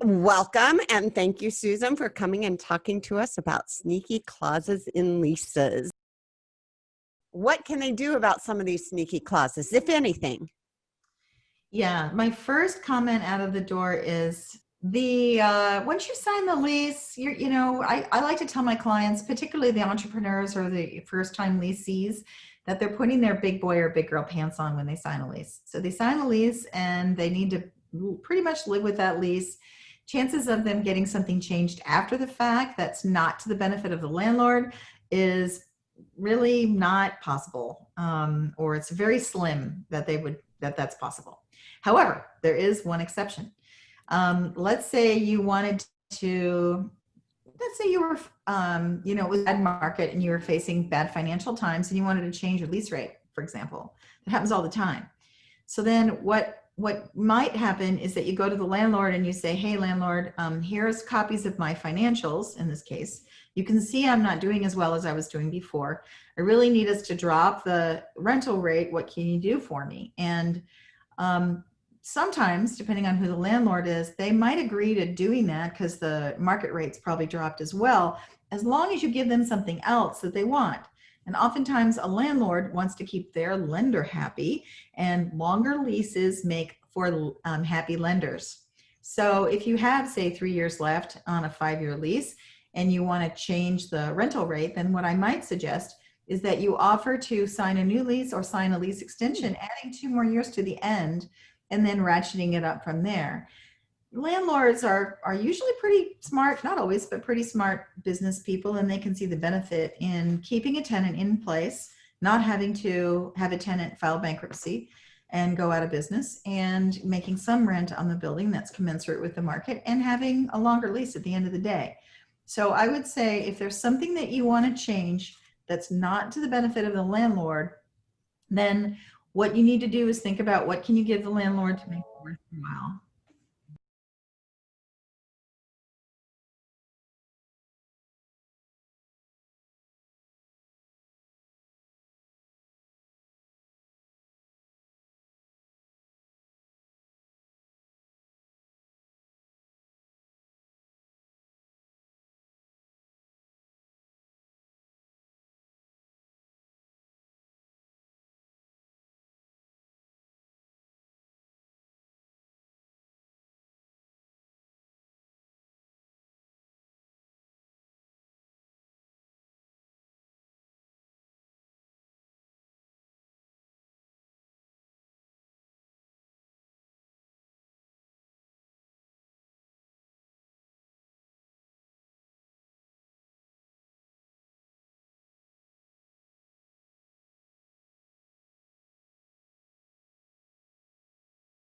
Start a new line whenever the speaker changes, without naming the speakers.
Welcome, and thank you, Susan, for coming and talking to us about sneaky clauses in leases. What can they do about some of these sneaky clauses, if anything?
Yeah, my first comment out of the door is the once you sign the lease, I like to tell my clients, particularly the entrepreneurs or the first-time leasees, that they're putting their big boy or big girl pants on when they sign a lease. So they sign a lease and they need to pretty much live with that lease. Chances of them getting something changed after the fact that's not to the benefit of the landlord is really not possible, or it's very slim that that's possible. However, there is one exception. Let's say you wanted to, let's say you were, it was a bad market and you were facing bad financial times and you wanted to change your lease rate, for example. That happens all the time. So then what might happen is that you go to the landlord and you say, hey, landlord, here's copies of my financials. In this case, you can see I'm not doing as well as I was doing before. I really need us to drop the rental rate. What can you do for me? And sometimes, depending on who the landlord is, they might agree to doing that because the market rate's probably dropped as well, as long as you give them something else that they want. And oftentimes a landlord wants to keep their lender happy, and longer leases make for happy lenders. So if you have, say, 3 years left on a 5-year lease and you want to change the rental rate, then what I might suggest is that you offer to sign a new lease or sign a lease extension, adding 2 more years to the end, and then ratcheting it up from there. Landlords are usually pretty smart, not always, but pretty smart business people, and they can see the benefit in keeping a tenant in place, not having to have a tenant file bankruptcy and go out of business, and making some rent on the building that's commensurate with the market, and having a longer lease at the end of the day. So I would say if there's something that you want to change that's not to the benefit of the landlord, then what you need to do is think about what can you give the landlord to make it worthwhile.